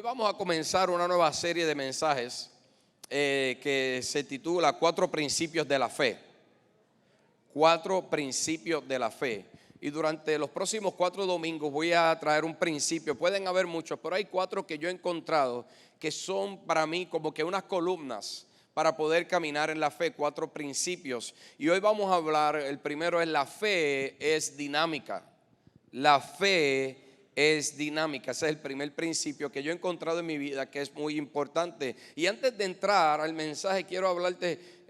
vamos a comenzar una nueva serie de mensajes que se titula 4 principios de la fe. 4 principios de la fe. Y durante los próximos 4 domingos voy a traer un principio. Pueden haber muchos, pero hay 4 que yo he encontrado que son para mí como que unas columnas para poder caminar en la fe. 4 principios. Y hoy vamos a hablar, el primero es: la fe es dinámica. La fe es dinámica. Ese es el primer principio que yo he encontrado en mi vida, que es muy importante. Y antes de entrar al mensaje, quiero hablarte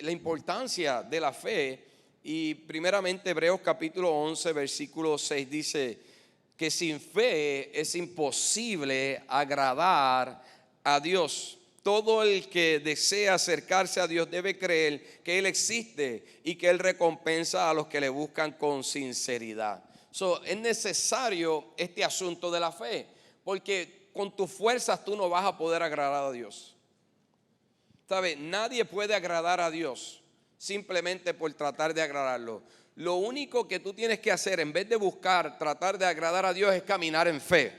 la importancia de la fe. Y primeramente Hebreos capítulo 11 versículo 6 dice que sin fe es imposible agradar a Dios. Todo el que desea acercarse a Dios debe creer que Él existe y que Él recompensa a los que le buscan con sinceridad. Es necesario este asunto de la fe, porque con tus fuerzas tú no vas a poder agradar a Dios. ¿Sabes? Nadie puede agradar a Dios simplemente por tratar de agradarlo. Lo único que tú tienes que hacer, en vez de buscar tratar de agradar a Dios, es caminar en fe.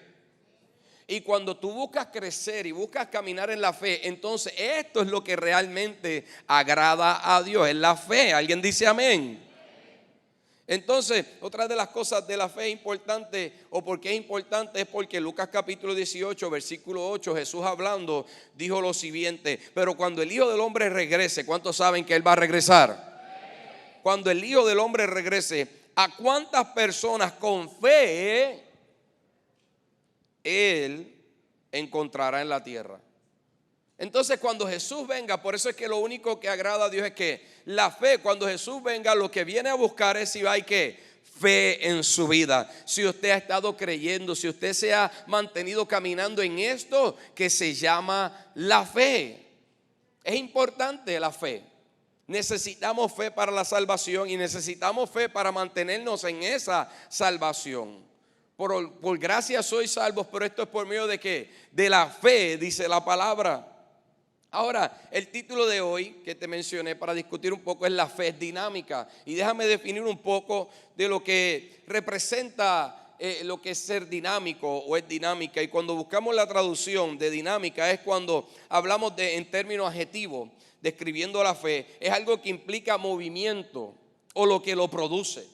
Y cuando tú buscas crecer y buscas caminar en la fe, entonces esto es lo que realmente agrada a Dios, es la fe. ¿Alguien dice amén? Entonces, otra de las cosas de la fe importante, o porque es importante, es porque Lucas capítulo 18, versículo 8, Jesús hablando, dijo lo siguiente: pero cuando el Hijo del Hombre regrese, ¿cuántos saben que Él va a regresar? Cuando el Hijo del Hombre regrese, ¿a cuántas personas con fe Él encontrará en la tierra? Entonces cuando Jesús venga, por eso es que lo único que agrada a Dios es que la fe, cuando Jesús venga, lo que viene a buscar es si hay que fe en su vida. Si usted ha estado creyendo, si usted se ha mantenido caminando en esto que se llama la fe. Es importante la fe. Necesitamos fe para la salvación y necesitamos fe para mantenernos en esa salvación. Por gracia sois salvos, pero esto es por medio de ¿qué? De la fe, dice la palabra. Ahora, el título de hoy que te mencioné para discutir un poco es: la fe es dinámica. Y déjame definir un poco de lo que representa lo que es ser dinámico o es dinámica. Y cuando buscamos la traducción de dinámica es cuando hablamos en términos adjetivos, describiendo la fe. Es algo que implica movimiento o lo que lo produce.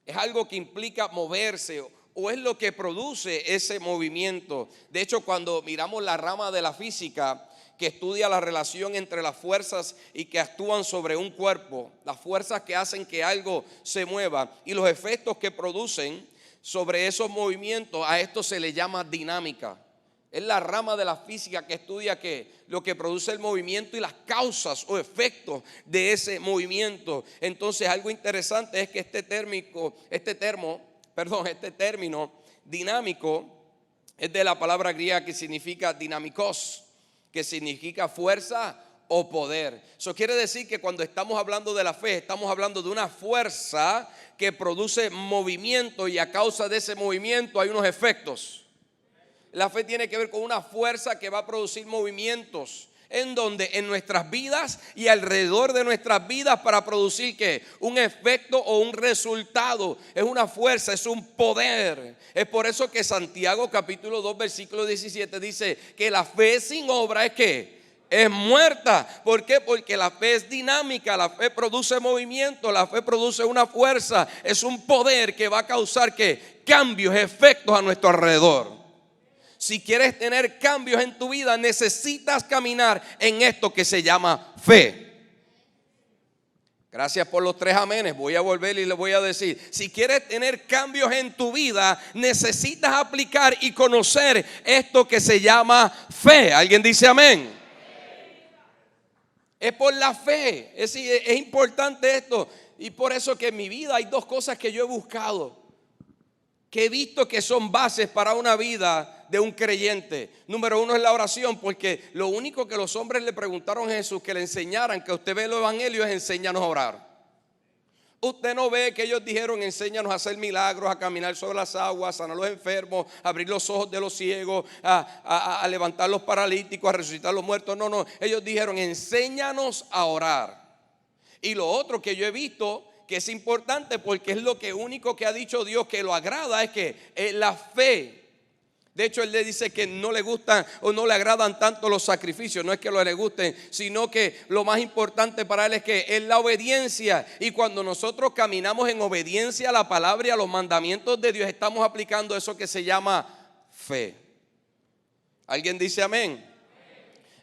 Es algo que implica moverse o es lo que produce ese movimiento. De hecho, cuando miramos la rama de la física que estudia la relación entre las fuerzas y que actúan sobre un cuerpo, las fuerzas que hacen que algo se mueva y los efectos que producen sobre esos movimientos, a esto se le llama dinámica. Es la rama de la física que estudia lo que produce el movimiento y las causas o efectos de ese movimiento. Entonces, algo interesante es que este término dinámico es de la palabra griega que significa dinamikos, que significa fuerza o poder. Eso quiere decir que cuando estamos hablando de la fe, estamos hablando de una fuerza que produce movimiento y a causa de ese movimiento hay unos efectos. La fe tiene que ver con una fuerza que va a producir movimientos en nuestras vidas y alrededor de nuestras vidas para producir ¿qué? Un efecto o un resultado. Es una fuerza, es un poder. Es por eso que Santiago capítulo 2 versículo 17 dice que la fe sin obra es ¿qué? Es muerta. ¿Por qué? Porque la fe es dinámica, la fe produce movimiento, la fe produce una fuerza, es un poder que va a causar ¿qué? Cambios, efectos a nuestro alrededor. Si quieres tener cambios en tu vida, necesitas caminar en esto que se llama fe. Gracias por los 3 amenes. Voy a volver y les voy a decir: si quieres tener cambios en tu vida, necesitas aplicar y conocer esto que se llama fe. ¿Alguien dice amén? Es por la fe. Es importante esto. Y por eso que en mi vida hay 2 cosas que yo he buscado, que he visto que son bases para una vida de un creyente. Número 1 es la oración, porque lo único que los hombres le preguntaron a Jesús que le enseñaran, que usted ve el evangelio, es: enséñanos a orar. Usted no ve que ellos dijeron: enséñanos a hacer milagros, a caminar sobre las aguas, a sanar a los enfermos, a abrir los ojos de los ciegos, a levantar los paralíticos, a resucitar los muertos. No, ellos dijeron: enséñanos a orar. Y lo otro que yo he visto que es importante, porque es lo que único que ha dicho Dios que lo agrada, es que la fe De hecho, él le dice que no le gustan o no le agradan tanto los sacrificios. No es que no le gusten, sino que lo más importante para él es la obediencia. Y cuando nosotros caminamos en obediencia a la palabra y a los mandamientos de Dios, estamos aplicando eso que se llama fe. ¿Alguien dice amén?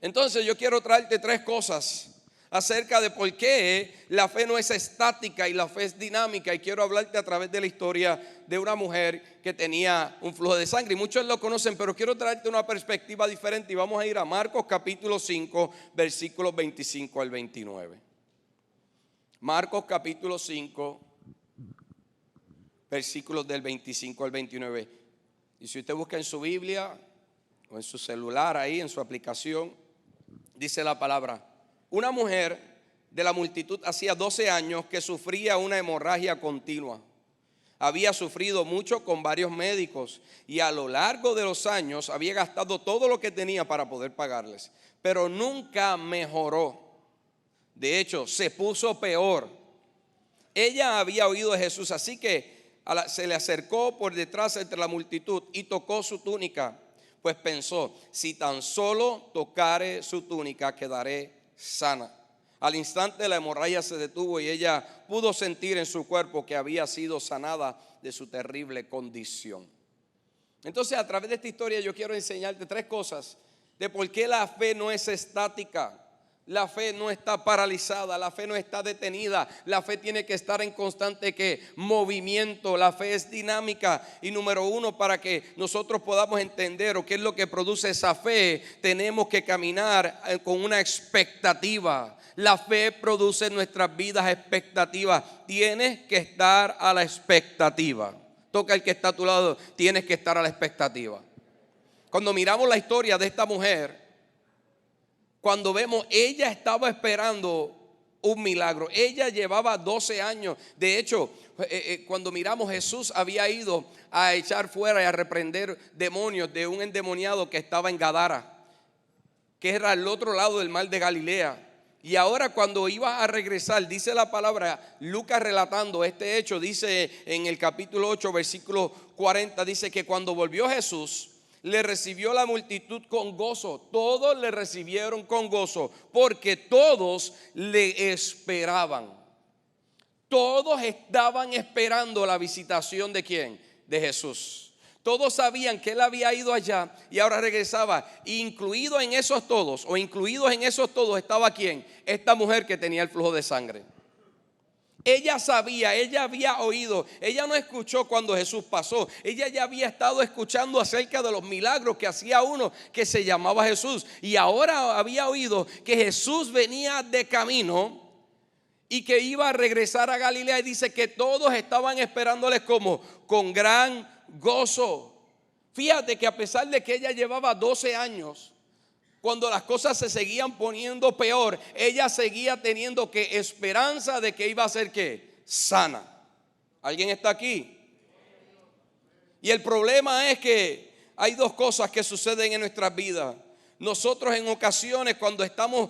Entonces yo quiero traerte 3 cosas acerca de por qué la fe no es estática y la fe es dinámica. Y quiero hablarte a través de la historia de una mujer que tenía un flujo de sangre. Y muchos lo conocen, pero quiero traerte una perspectiva diferente. Y vamos a ir a Marcos capítulo 5, versículos 25 al 29. Marcos capítulo 5, versículos del 25 al 29. Y si usted busca en su Biblia o en su celular ahí, en su aplicación, dice la palabra: una mujer de la multitud hacía 12 años que sufría una hemorragia continua. Había sufrido mucho con varios médicos y a lo largo de los años había gastado todo lo que tenía para poder pagarles, pero nunca mejoró. De hecho, se puso peor. Ella había oído de Jesús, así que se le acercó por detrás entre la multitud y tocó su túnica, pues pensó: si tan solo tocare su túnica, quedaré sana. Al instante la hemorragia se detuvo y ella pudo sentir en su cuerpo que había sido sanada de su terrible condición. Entonces, a través de esta historia yo quiero enseñarte 3 cosas de por qué la fe no es estática. La fe no está paralizada, la fe no está detenida, la fe tiene que estar en constante movimiento, la fe es dinámica. Y número 1, para que nosotros podamos entender o qué es lo que produce esa fe, tenemos que caminar con una expectativa. La fe produce en nuestras vidas expectativas. Tienes que estar a la expectativa. Toca el que está a tu lado: tienes que estar a la expectativa. Cuando miramos la historia de esta mujer, cuando vemos, ella estaba esperando un milagro. Ella llevaba 12 años. De hecho, cuando miramos, Jesús había ido a echar fuera y a reprender demonios de un endemoniado que estaba en Gadara, que era al otro lado del mar de Galilea. Y ahora cuando iba a regresar, dice la palabra, Lucas relatando este hecho, dice en el capítulo 8, versículo 40, dice que cuando volvió Jesús, le recibió la multitud con gozo. Todos le recibieron con gozo, porque todos le esperaban. Todos estaban esperando la visitación ¿de quién? De Jesús. Todos sabían que él había ido allá y ahora regresaba. Incluidos en esos todos estaba ¿quién? Esta mujer que tenía el flujo de sangre. Ella sabía, ella había oído, ella no escuchó cuando Jesús pasó. Ella ya había estado escuchando acerca de los milagros que hacía uno que se llamaba Jesús. Y ahora había oído que Jesús venía de camino y que iba a regresar a Galilea. Y dice que todos estaban esperándoles como con gran gozo. Fíjate que a pesar de que ella llevaba 12 años, cuando las cosas se seguían poniendo peor, ella seguía teniendo que esperanza de que iba a ser ¿qué? Sana. ¿Alguien está aquí? Y el problema es que hay 2 cosas que suceden en nuestras vidas. Nosotros en ocasiones, cuando estamos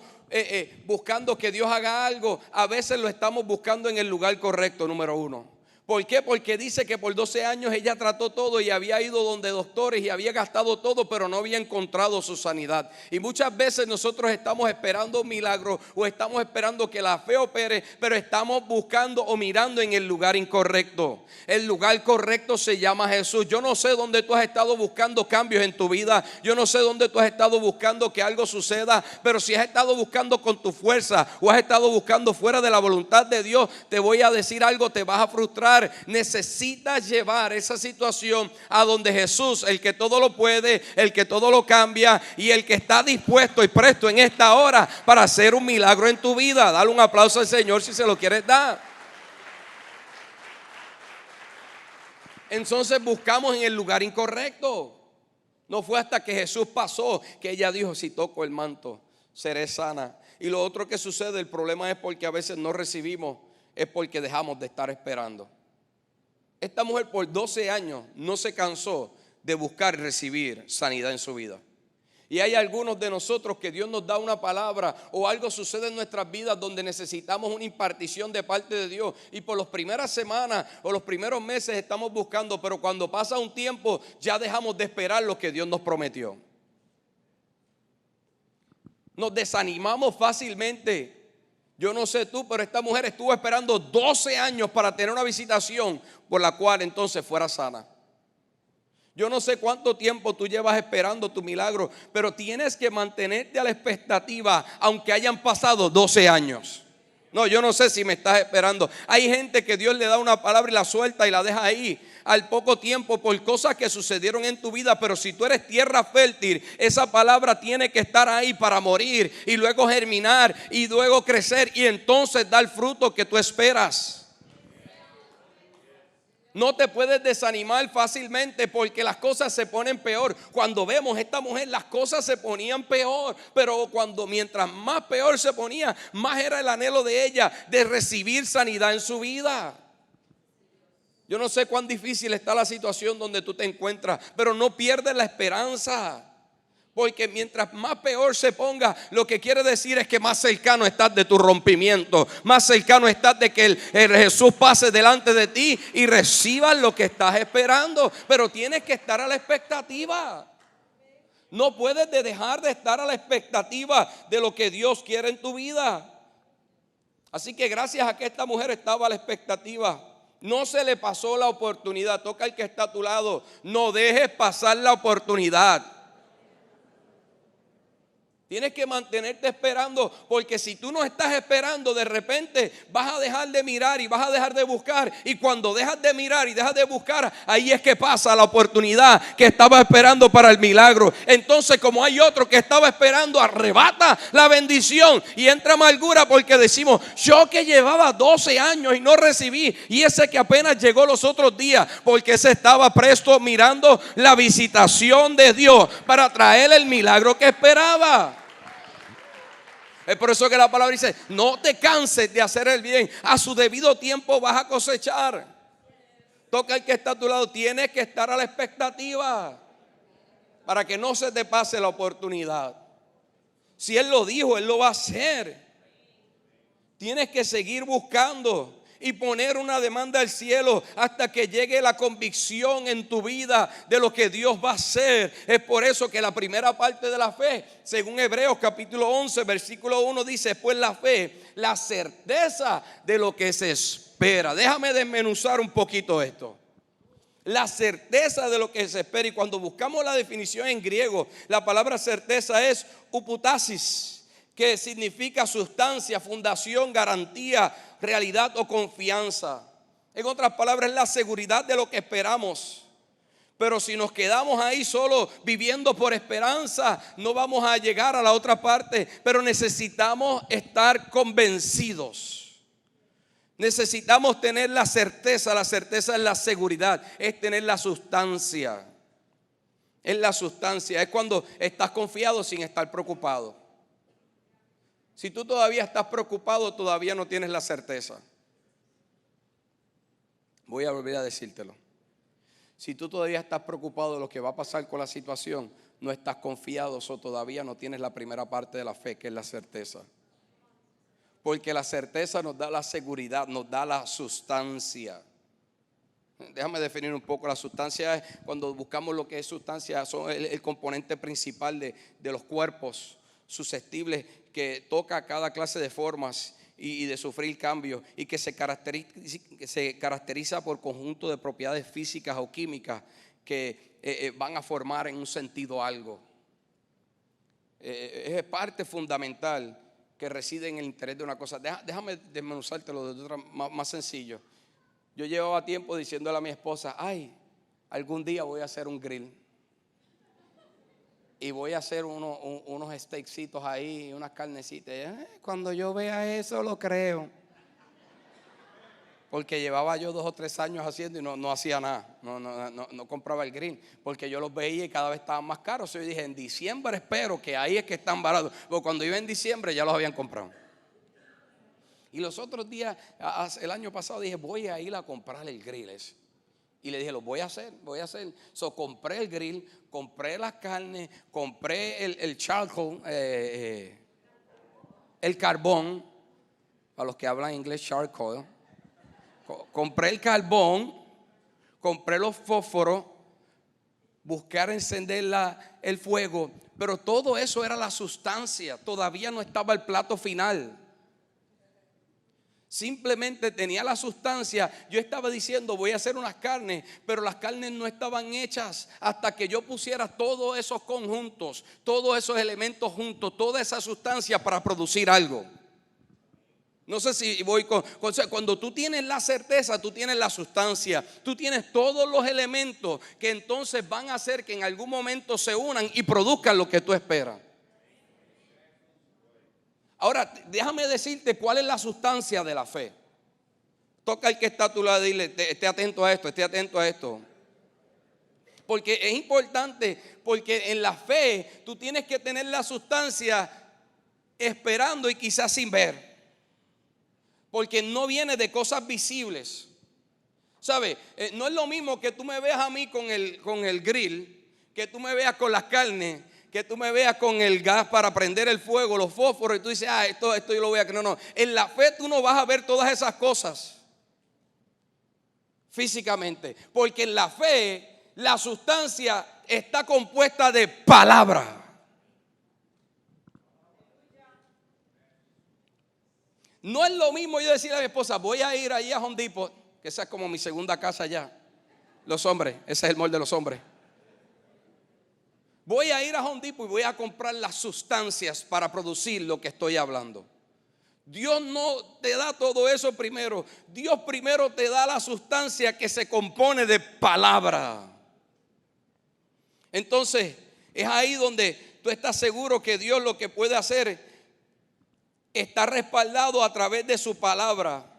buscando que Dios haga algo, a veces lo estamos buscando en el lugar correcto, número 1. ¿Por qué? Porque dice que por 12 años ella trató todo y había ido donde doctores y había gastado todo, pero no había encontrado su sanidad. Y muchas veces nosotros estamos esperando un milagro o estamos esperando que la fe opere, pero estamos buscando o mirando en el lugar incorrecto. El lugar correcto se llama Jesús. Yo no sé dónde tú has estado buscando cambios en tu vida. Yo no sé dónde tú has estado buscando que algo suceda, pero si has estado buscando con tu fuerza o has estado buscando fuera de la voluntad de Dios, te voy a decir algo, te vas a frustrar. Necesitas llevar esa situación a donde Jesús, el que todo lo puede, el que todo lo cambia y el que está dispuesto y presto en esta hora para hacer un milagro en tu vida. Dale un aplauso al Señor si se lo quieres dar. Entonces buscamos en el lugar incorrecto. No fue hasta que Jesús pasó que ella dijo: si toco el manto, seré sana. Y lo otro que sucede, el problema es porque a veces no recibimos, es porque dejamos de estar esperando. Esta mujer por 12 años no se cansó de buscar y recibir sanidad en su vida. Y hay algunos de nosotros que Dios nos da una palabra o algo sucede en nuestras vidas donde necesitamos una impartición de parte de Dios. Y por las primeras semanas o los primeros meses estamos buscando, pero cuando pasa un tiempo ya dejamos de esperar lo que Dios nos prometió. Nos desanimamos fácilmente. Yo no sé tú, pero esta mujer estuvo esperando 12 años para tener una visitación por la cual entonces fuera sana. Yo no sé cuánto tiempo tú llevas esperando tu milagro, pero tienes que mantenerte a la expectativa aunque hayan pasado 12 años. No, yo no sé si me estás esperando. Hay gente que Dios le da una palabra y la suelta y la deja ahí al poco tiempo por cosas que sucedieron en tu vida. Pero si tú eres tierra fértil, esa palabra tiene que estar ahí para morir y luego germinar y luego crecer y entonces dar fruto que tú esperas. No te puedes desanimar fácilmente porque las cosas se ponen peor. Cuando vemos a esta mujer, las cosas se ponían peor. Pero mientras más peor se ponía, más era el anhelo de ella de recibir sanidad en su vida. Yo no sé cuán difícil está la situación donde tú te encuentras, pero no pierdas la esperanza. Porque mientras más peor se ponga, lo que quiere decir es que más cercano estás de tu rompimiento. Más cercano estás de que el Jesús pase delante de ti y recibas lo que estás esperando. Pero tienes que estar a la expectativa. No puedes dejar de estar a la expectativa de lo que Dios quiere en tu vida. Así que gracias a que esta mujer estaba a la expectativa, no se le pasó la oportunidad. Toca al que está a tu lado. No dejes pasar la oportunidad. Tienes que mantenerte esperando, porque si tú no estás esperando, de repente vas a dejar de mirar y vas a dejar de buscar. Y cuando dejas de mirar y dejas de buscar, ahí es que pasa la oportunidad que estaba esperando para el milagro. Entonces, como hay otro que estaba esperando, arrebata la bendición y entra amargura porque decimos: yo que llevaba 12 años y no recibí, y ese que apenas llegó los otros días, porque ese estaba presto mirando la visitación de Dios para traer el milagro que esperaba. Es por eso que la palabra dice: no te canses de hacer el bien, a su debido tiempo vas a cosechar. Toca al que está a tu lado. Tienes que estar a la expectativa para que no se te pase la oportunidad. Si Él lo dijo, Él lo va a hacer. Tienes que seguir buscando y poner una demanda al cielo hasta que llegue la convicción en tu vida de lo que Dios va a hacer. Es por eso que la primera parte de la fe, según Hebreos capítulo 11 versículo 1, dice: pues la fe, la certeza de lo que se espera. Déjame desmenuzar un poquito esto. La certeza de lo que se espera. Y cuando buscamos la definición en griego, la palabra certeza es uputasis, que significa sustancia, fundación, garantía, realidad o confianza. En otras palabras, es la seguridad de lo que esperamos. Pero si nos quedamos ahí solo viviendo por esperanza, no vamos a llegar a la otra parte. Pero necesitamos estar convencidos. Necesitamos tener la certeza. La certeza es la seguridad, es tener la sustancia. Es la sustancia, es cuando estás confiado sin estar preocupado. Si tú todavía estás preocupado, todavía no tienes la certeza. Voy a volver a decírtelo. Si tú todavía estás preocupado de lo que va a pasar con la situación, no estás confiado, o todavía no tienes la primera parte de la fe, que es la certeza. Porque la certeza nos da la seguridad, nos da la sustancia. Déjame definir un poco. La sustancia es, cuando buscamos lo que es sustancia, son el componente principal de los cuerpos susceptibles que toca cada clase de formas y de sufrir cambios, y que se caracteriza por conjunto de propiedades físicas o químicas que van a formar en un sentido algo. Es parte fundamental que reside en el interés de una cosa. Déjame desmenuzártelo de otra más sencillo. Yo llevaba tiempo diciéndole a mi esposa: ay, algún día voy a hacer un grill. Y voy a hacer unos steaksitos ahí, unas carnecitas. Cuando yo vea eso lo creo. Porque llevaba yo 2 o 3 años haciendo y no hacía nada. No compraba el grill. Porque yo los veía y cada vez estaban más caros. Yo dije: en diciembre espero que ahí es que están baratos. Porque cuando iba en diciembre ya los habían comprado. Y los otros días, el año pasado, dije: voy a ir a comprar el grill ese. Y le dije, lo voy a hacer. So, compré el grill, compré las carnes, compré el charcoal, el carbón, para los que hablan inglés, charcoal. Compré el carbón, compré los fósforos, busqué encender el fuego, pero todo eso era la sustancia, todavía no estaba el plato final. Simplemente tenía la sustancia. Yo estaba diciendo, voy a hacer unas carnes, pero las carnes no estaban hechas hasta que yo pusiera todos esos conjuntos, todos esos elementos juntos, toda esa sustancia para producir algo. No sé si voy cuando tú tienes la certeza, tú tienes la sustancia, tú tienes todos los elementos que entonces van a hacer que en algún momento se unan y produzcan lo que tú esperas. Ahora, déjame decirte cuál es la sustancia de la fe. Toca al que está a tu lado y dile, esté atento a esto, esté atento a esto. Porque es importante, porque en la fe tú tienes que tener la sustancia esperando y quizás sin ver. Porque no viene de cosas visibles. ¿Sabe? No es lo mismo que tú me veas a mí con el grill, que tú me veas con las carnes, que tú me veas con el gas para prender el fuego, los fósforos, y tú dices, esto yo lo voy a creer. No. En la fe tú no vas a ver todas esas cosas físicamente. Porque en la fe la sustancia está compuesta de palabra. No es lo mismo yo decirle a mi esposa, voy a ir ahí a Home Depot, que esa es como mi segunda casa allá. Los hombres, ese es el molde de los hombres. Voy a ir a Home Depot y voy a comprar las sustancias para producir lo que estoy hablando. Dios no te da todo eso primero. Dios primero te da la sustancia que se compone de palabra. Entonces, es ahí donde tú estás seguro que Dios lo que puede hacer está respaldado a través de su palabra.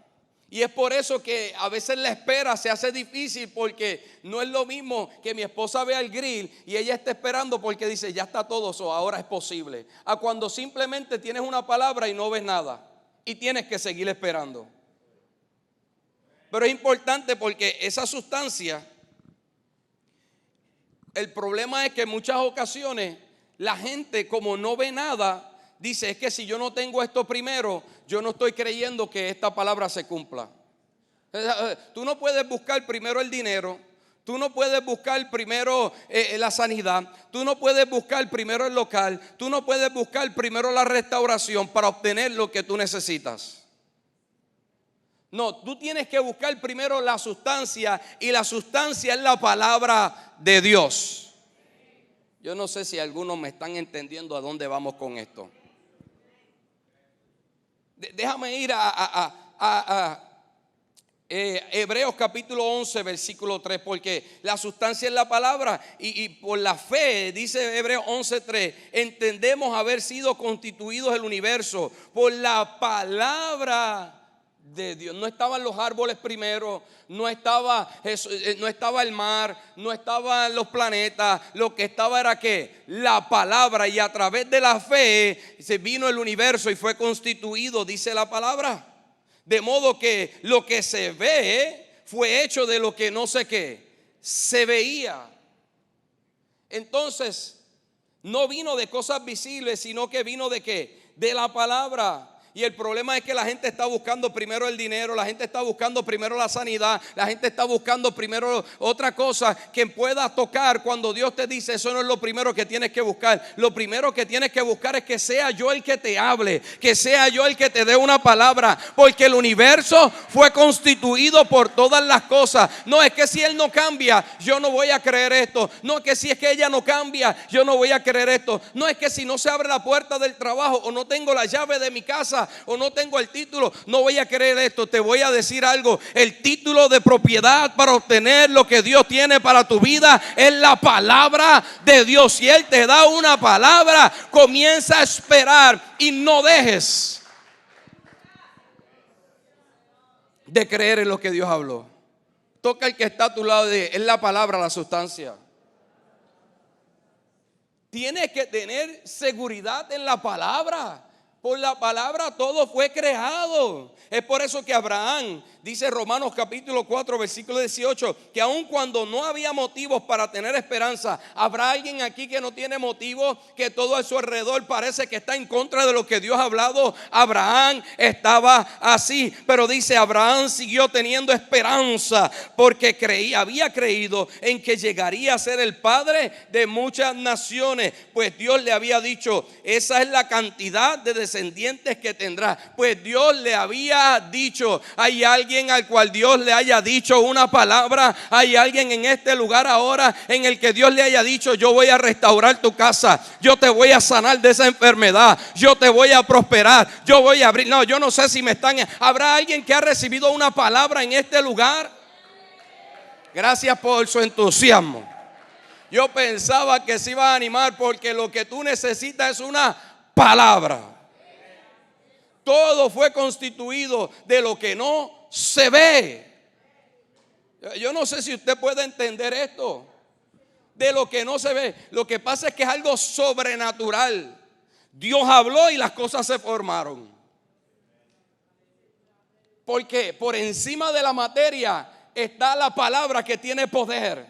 Y es por eso que a veces la espera se hace difícil, porque no es lo mismo que mi esposa vea el grill y ella está esperando porque dice, ya está todo, eso ahora es posible. A cuando simplemente tienes una palabra y no ves nada y tienes que seguir esperando. Pero es importante porque esa sustancia, el problema es que en muchas ocasiones la gente, como no ve nada, dice, es que si yo no tengo esto primero, yo no estoy creyendo que esta palabra se cumpla. Tú no puedes buscar primero el dinero, tú no puedes buscar primero la sanidad, tú no puedes buscar primero el local, tú no puedes buscar primero la restauración para obtener lo que tú necesitas. No, tú tienes que buscar primero la sustancia, y la sustancia es la palabra de Dios. Yo no sé si algunos me están entendiendo a dónde vamos con esto. Déjame ir a Hebreos capítulo 11 versículo 3, porque la sustancia es la palabra, y por la fe, dice Hebreos 11:3, entendemos haber sido constituidos el universo por la palabra de Dios. No estaban los árboles primero, no estaba el mar, no estaban los planetas. Lo que estaba era que la palabra, y a través de la fe se vino el universo y fue constituido, dice la palabra. De modo que lo que se ve fue hecho de lo que no sé qué se veía. Entonces no vino de cosas visibles, sino que vino de qué, de la palabra. Y el problema es que la gente está buscando primero el dinero, la gente está buscando primero la sanidad, la gente está buscando primero otra cosa que pueda tocar, cuando Dios te dice, eso no es lo primero que tienes que buscar. Lo primero que tienes que buscar es que sea yo el que te hable, que sea yo el que te dé una palabra, porque el universo fue constituido por todas las cosas. No es que si él no cambia, yo no voy a creer esto. No es que si es que ella no cambia, yo no voy a creer esto. No es que si no se abre la puerta del trabajo, o no tengo la llave de mi casa, o no tengo el título, no voy a creer esto. Te voy a decir algo: el título de propiedad para obtener lo que Dios tiene para tu vida es la palabra de Dios. Si Él te da una palabra, comienza a esperar y no dejes de creer en lo que Dios habló. Toca al que está a tu lado y es la palabra, la sustancia. Tienes que tener seguridad en la palabra, Por la palabra todo fue creado. Es por eso que Abraham, dice Romanos capítulo 4 versículo 18, que aun cuando no había motivos para tener esperanza, habrá alguien aquí que no tiene motivos, que todo a su alrededor parece que está en contra de lo que Dios ha hablado. Abraham estaba así, pero dice Abraham siguió teniendo esperanza porque había creído en que llegaría a ser el padre de muchas naciones, pues Dios le había dicho, esa es la cantidad de descendientes que tendrá. Pues Dios le había dicho. Hay alguien al cual Dios le haya dicho una palabra. Hay alguien en este lugar ahora en el que Dios le haya dicho, yo voy a restaurar tu casa, yo te voy a sanar de esa enfermedad, yo te voy a prosperar, yo voy a abrir. No, yo no sé si me están. ¿Habrá alguien que ha recibido una palabra en este lugar? Gracias por su entusiasmo. Yo pensaba que se iba a animar, porque lo que tú necesitas es una palabra. Todo fue constituido de lo que no se ve. Yo no sé si usted puede entender esto. De lo que no se ve. Lo que pasa es que es algo sobrenatural. Dios habló y las cosas se formaron. Porque por encima de la materia está la palabra que tiene poder,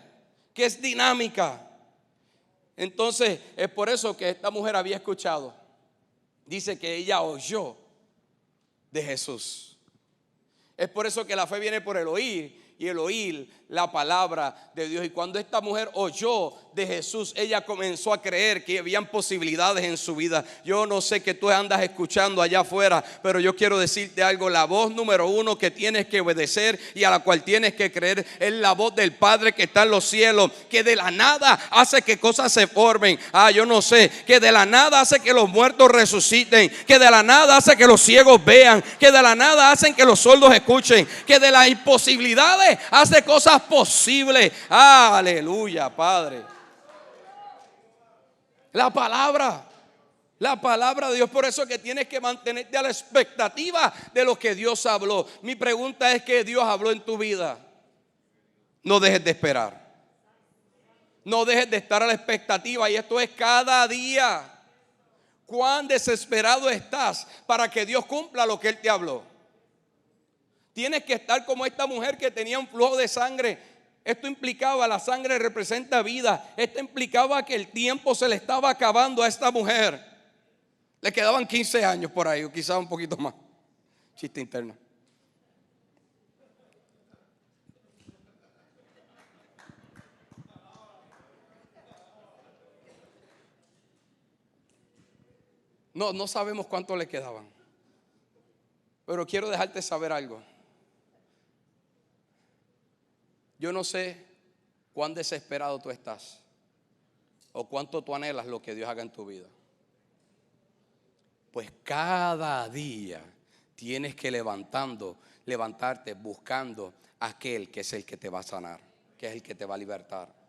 que es dinámica. Entonces es por eso que esta mujer había escuchado. Dice que ella oyó de Jesús. Es por eso que la fe viene por el oír, y el oír la palabra de Dios. Y cuando esta mujer oyó de Jesús, ella comenzó a creer que habían posibilidades en su vida. Yo no sé qué tú andas escuchando allá afuera, pero yo quiero decirte algo. La voz número uno que tienes que obedecer y a la cual tienes que creer es la voz del Padre que está en los cielos, que de la nada hace que cosas se formen. Yo no sé, que de la nada hace que los muertos resuciten, que de la nada hace que los ciegos vean, que de la nada hacen que los sordos escuchen, que de las imposibilidades hace cosas posibles. Aleluya, Padre. La palabra de Dios. Por eso que tienes que mantenerte a la expectativa de lo que Dios habló. Mi pregunta es, ¿qué Dios habló en tu vida? No dejes de esperar. No dejes de estar a la expectativa. Y esto es cada día. ¿Cuán desesperado estás para que Dios cumpla lo que Él te habló? Tienes que estar como esta mujer que tenía un flujo de sangre. Esto implicaba, la sangre representa vida. Esto implicaba que el tiempo se le estaba acabando a esta mujer. Le quedaban 15 años por ahí, o quizás un poquito más. Chiste interno. No sabemos cuánto le quedaban. Pero quiero dejarte saber algo. Yo no sé cuán desesperado tú estás o cuánto tú anhelas lo que Dios haga en tu vida. Pues cada día tienes que levantarte buscando a aquel que es el que te va a sanar, que es el que te va a libertar.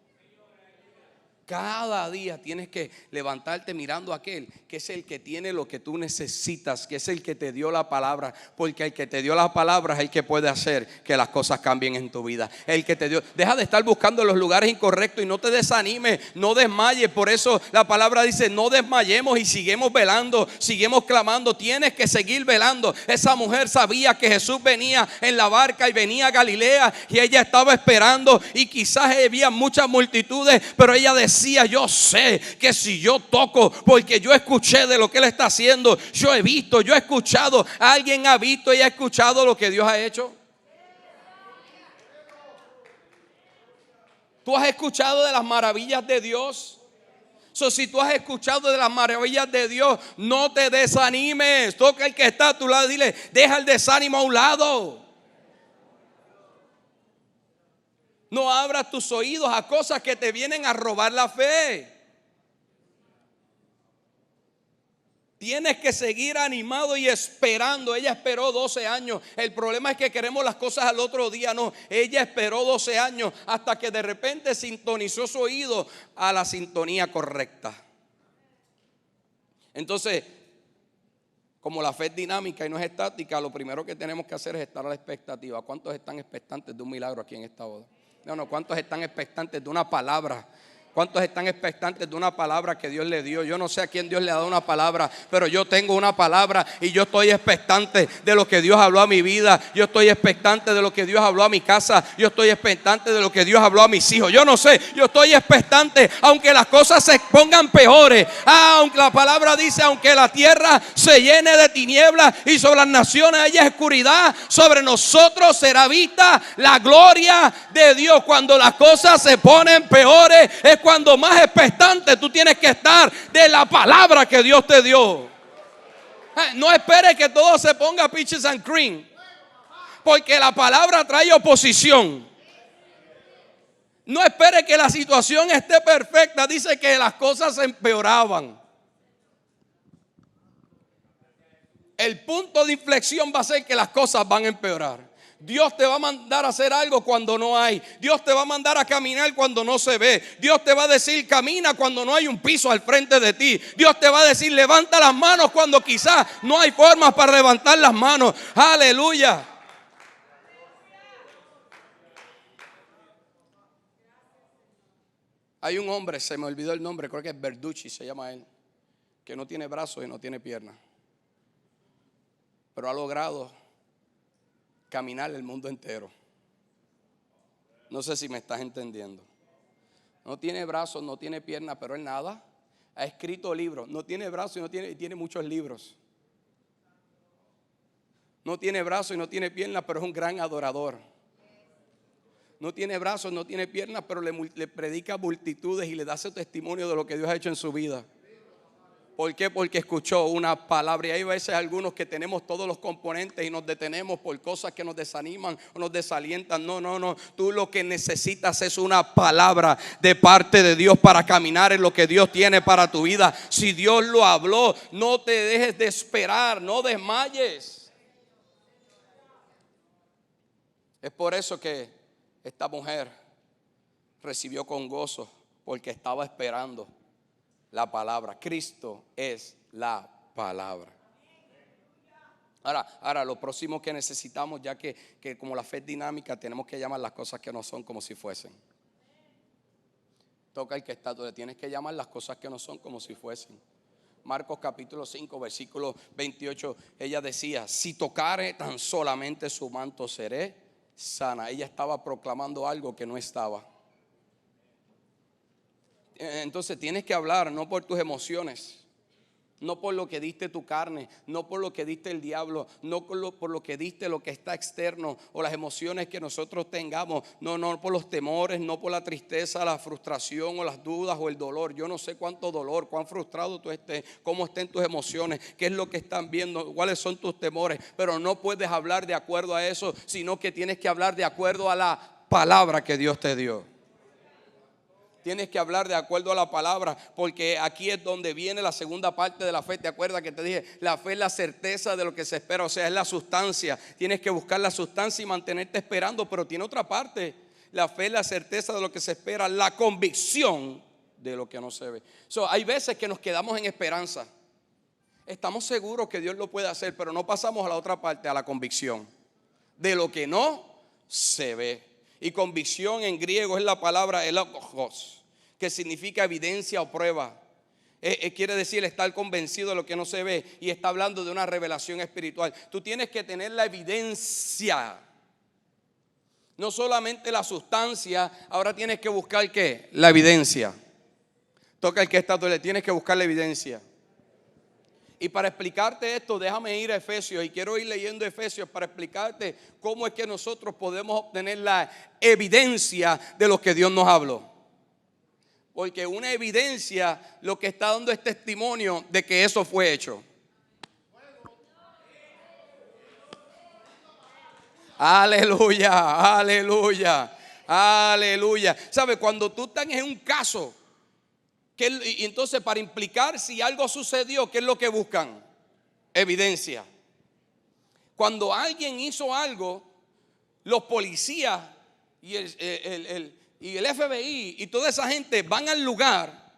Cada día tienes que levantarte mirando a aquel que es el que tiene lo que tú necesitas, que es el que te dio la palabra, porque el que te dio la palabra es el que puede hacer que las cosas cambien en tu vida. El que te dio. Deja de estar buscando los lugares incorrectos y no te desanimes, no desmayes. Por eso la palabra dice, no desmayemos y seguimos velando, seguimos clamando. Tienes que seguir velando. Esa mujer sabía que Jesús venía en la barca y venía a Galilea, y ella estaba esperando, y quizás había muchas multitudes, pero ella decía, yo sé que si yo toco, porque yo escuché de lo que Él está haciendo, yo he visto, yo he escuchado. ¿Alguien ha visto y ha escuchado lo que Dios ha hecho? ¿Tú has escuchado de las maravillas de Dios? Si tú has escuchado de las maravillas de Dios, no te desanimes. Toca el que está a tu lado y dile, deja el desánimo a un lado. No abras tus oídos a cosas que te vienen a robar la fe. Tienes que seguir animado y esperando. Ella esperó 12 años. El problema es que queremos las cosas al otro día. No, ella esperó 12 años hasta que de repente sintonizó su oído a la sintonía correcta. Entonces, como la fe es dinámica y no es estática, lo primero que tenemos que hacer es estar a la expectativa. ¿Cuántos están expectantes de un milagro aquí en esta boda? No, ¿cuántos están expectantes de una palabra? ¿Cuántos están expectantes de una palabra que Dios le dio? Yo no sé a quién Dios le ha dado una palabra, pero yo tengo una palabra y yo estoy expectante de lo que Dios habló a mi vida. Yo estoy expectante de lo que Dios habló a mi casa. Yo estoy expectante de lo que Dios habló a mis hijos. Yo no sé, yo estoy expectante, aunque las cosas se pongan peores. Aunque la palabra dice, aunque la tierra se llene de tinieblas y sobre las naciones haya oscuridad, sobre nosotros será vista la gloria de Dios. Cuando las cosas se ponen peores, es cuando más expectante tú tienes que estar de la palabra que Dios te dio. No esperes que todo se ponga peaches and cream, porque la palabra trae oposición. No esperes que la situación esté perfecta. Dice que las cosas se empeoraban. El punto de inflexión va a ser que las cosas van a empeorar. Dios te va a mandar a hacer algo cuando no hay. Dios te va a mandar a caminar cuando no se ve. Dios te va a decir camina cuando no hay un piso al frente de ti. Dios te va a decir levanta las manos cuando quizás no hay formas para levantar las manos. Aleluya. Hay un hombre, se me olvidó el nombre, creo que es Verducci se llama él, que no tiene brazos y no tiene piernas, pero ha logrado caminar el mundo entero. No sé si me estás entendiendo. No tiene brazos, no tiene piernas, pero él nada. Ha escrito libros. No tiene brazos y tiene muchos libros. No tiene brazos y no tiene piernas, pero es un gran adorador. No tiene brazos, no tiene piernas, pero le predica a multitudes y le da su testimonio de lo que Dios ha hecho en su vida. ¿Por qué? Porque escuchó una palabra. Y hay veces algunos que tenemos todos los componentes y nos detenemos por cosas que nos desaniman o nos desalientan. No. Tú lo que necesitas es una palabra de parte de Dios para caminar en lo que Dios tiene para tu vida. Si Dios lo habló, no te dejes de esperar, no desmayes. Es por eso que esta mujer recibió con gozo, porque estaba esperando la palabra. Cristo es la palabra. Ahora lo próximo que necesitamos, ya que como la fe es dinámica, tenemos que llamar las cosas que no son como si fuesen. Toca el que está, tú tienes que llamar las cosas que no son como si fuesen. Marcos capítulo 5 versículo 28, ella decía, si tocare tan solamente su manto seré sana. Ella estaba proclamando algo que no estaba. Entonces tienes que hablar no por tus emociones, no por lo que diste tu carne, no por lo que diste el diablo, no por lo que diste lo que está externo o las emociones que nosotros tengamos, no por los temores, no por la tristeza, la frustración o las dudas o el dolor. Yo no sé cuánto dolor, cuán frustrado tú estés, cómo estén tus emociones, qué es lo que están viendo, cuáles son tus temores, pero no puedes hablar de acuerdo a eso, sino que tienes que hablar de acuerdo a la palabra que Dios te dio. Tienes que hablar de acuerdo a la palabra, porque aquí es donde viene la segunda parte de la fe. ¿Te acuerdas que te dije? La fe es la certeza de lo que se espera, o sea, es la sustancia. Tienes que buscar la sustancia y mantenerte esperando, pero tiene otra parte. La fe es la certeza de lo que se espera, la convicción de lo que no se ve. Hay veces que nos quedamos en esperanza. Estamos seguros que Dios lo puede hacer, pero no pasamos a la otra parte, a la convicción de lo que no se ve. Y convicción en griego es la palabra elokos, que significa evidencia o prueba. Quiere decir estar convencido de lo que no se ve, y está hablando de una revelación espiritual. Tú tienes que tener la evidencia, no solamente la sustancia. Ahora tienes que buscar ¿qué? La evidencia. Toca el que está, tú le tienes que buscar la evidencia. Y para explicarte esto, déjame ir a Efesios, y quiero ir leyendo Efesios para explicarte cómo es que nosotros podemos obtener la evidencia de lo que Dios nos habló. Porque una evidencia lo que está dando es testimonio de que eso fue hecho. Aleluya, aleluya, aleluya. ¿Sabe? Cuando tú estás en un caso, y entonces para implicar si algo sucedió, ¿qué es lo que buscan? Evidencia. Cuando alguien hizo algo, los policías y el FBI y toda esa gente van al lugar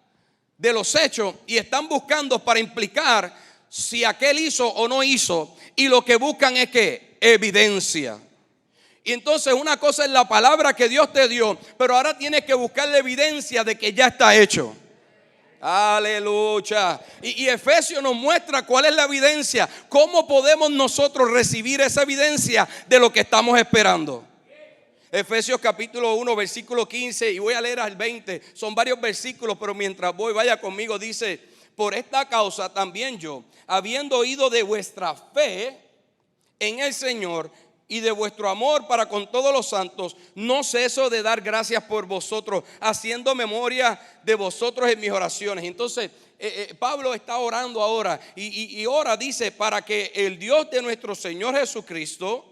de los hechos y están buscando para implicar si aquel hizo o no hizo, y lo que buscan es ¿qué? Evidencia. Y entonces una cosa es la palabra que Dios te dio, pero ahora tienes que buscar la evidencia de que ya está hecho. Aleluya. Y Efesios nos muestra cuál es la evidencia. ¿Cómo podemos nosotros recibir esa evidencia de lo que estamos esperando? Efesios capítulo 1 versículo 15, y voy a leer al 20. Son varios versículos, pero mientras voy, vaya conmigo. Dice: por esta causa también yo, habiendo oído de vuestra fe en el Señor y de vuestro amor para con todos los santos, no ceso de dar gracias por vosotros, haciendo memoria de vosotros en mis oraciones. Entonces Pablo está orando ahora y ora, dice, para que el Dios de nuestro Señor Jesucristo,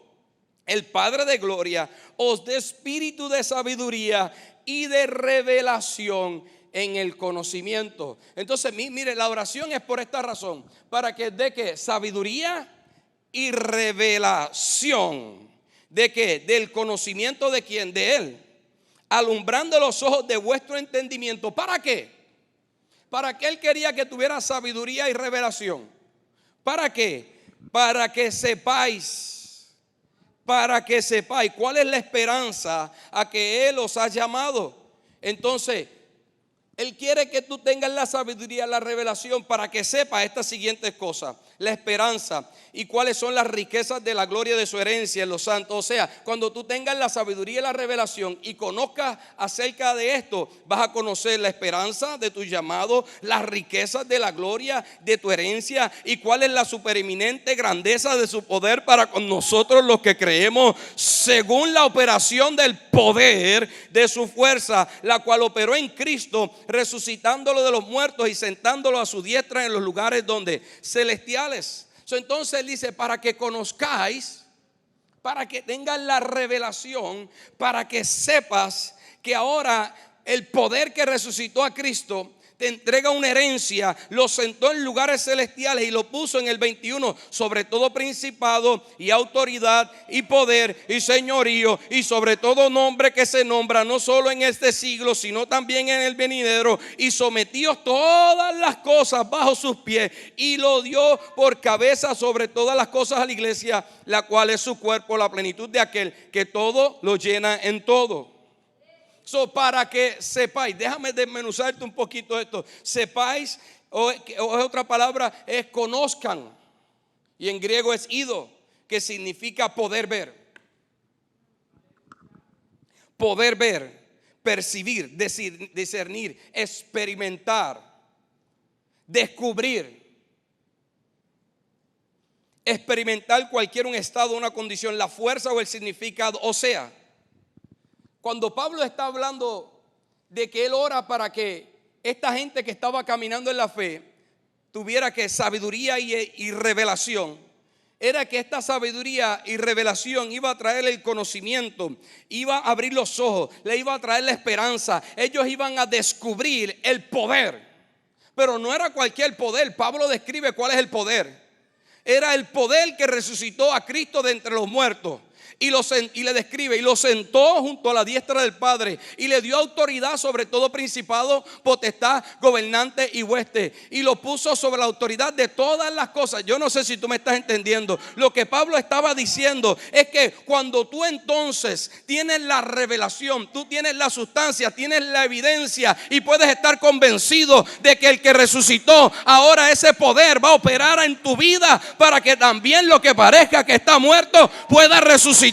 el Padre de gloria, os dé espíritu de sabiduría y de revelación en el conocimiento. Entonces mire, la oración es por esta razón, para que dé que sabiduría y revelación. ¿De qué? Del conocimiento de quién, de Él, alumbrando los ojos de vuestro entendimiento. ¿Para qué? ¿Para qué Él quería que tuviera sabiduría y revelación? ¿Para qué? Para que sepáis cuál es la esperanza a que Él os ha llamado. Entonces Él quiere que tú tengas la sabiduría, la revelación, para que sepas estas siguientes cosas: la esperanza y cuáles son las riquezas de la gloria de su herencia en los santos. O sea, cuando tú tengas la sabiduría y la revelación y conozcas acerca de esto, vas a conocer la esperanza de tu llamado, las riquezas de la gloria de tu herencia y cuál es la supereminente grandeza de su poder para con nosotros los que creemos, según la operación del poder de su fuerza, la cual operó en Cristo, resucitándolo de los muertos y sentándolo a su diestra en los lugares donde celestiales. Entonces él dice: para que conozcáis, para que tengas la revelación, para que sepas que ahora el poder que resucitó a Cristo te entrega una herencia, lo sentó en lugares celestiales y lo puso en el 21 sobre todo principado y autoridad y poder y señorío y sobre todo nombre que se nombra, no solo en este siglo sino también en el venidero, y sometió todas las cosas bajo sus pies y lo dio por cabeza sobre todas las cosas a la iglesia, la cual es su cuerpo, la plenitud de aquel que todo lo llena en todo. Para que sepáis, déjame desmenuzarte un poquito esto. Sepáis, o otra palabra es conozcan, y en griego es ido, que significa poder ver. Poder ver, percibir, discernir, experimentar, descubrir. Experimentar cualquier un estado, una condición, la fuerza o el significado. O sea, cuando Pablo está hablando de que él ora para que esta gente que estaba caminando en la fe tuviera que sabiduría y revelación, era que esta sabiduría y revelación iba a traer el conocimiento, iba a abrir los ojos, le iba a traer la esperanza. Ellos iban a descubrir el poder, pero no era cualquier poder. Pablo describe cuál es el poder. Era el poder que resucitó a Cristo de entre los muertos. Y le describe: y lo sentó junto a la diestra del Padre y le dio autoridad sobre todo principado, potestad, gobernante y hueste, y lo puso sobre la autoridad de todas las cosas. Yo no sé si tú me estás entendiendo. Lo que Pablo estaba diciendo es que cuando tú entonces tienes la revelación, tú tienes la sustancia, tienes la evidencia y puedes estar convencido de que el que resucitó, ahora ese poder va a operar en tu vida para que también lo que parezca que está muerto pueda resucitar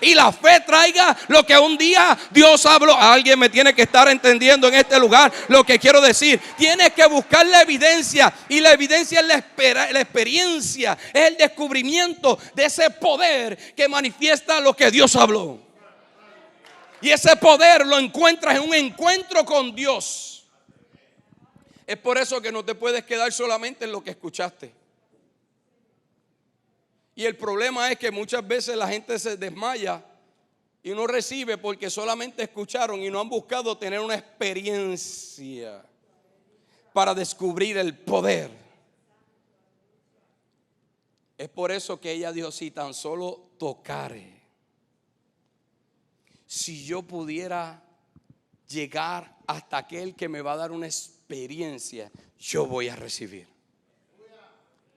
y la fe traiga lo que un día Dios habló. Alguien me tiene que estar entendiendo en este lugar lo que quiero decir. Tienes que buscar la evidencia, y la evidencia es la experiencia, es el descubrimiento de ese poder que manifiesta lo que Dios habló. Y ese poder lo encuentras en un encuentro con Dios. Es por eso que no te puedes quedar solamente en lo que escuchaste. Y el problema es que muchas veces la gente se desmaya y no recibe porque solamente escucharon y no han buscado tener una experiencia para descubrir el poder. Es por eso que ella dijo: si tan solo tocare, si yo pudiera llegar hasta aquel que me va a dar una experiencia, yo voy a recibir.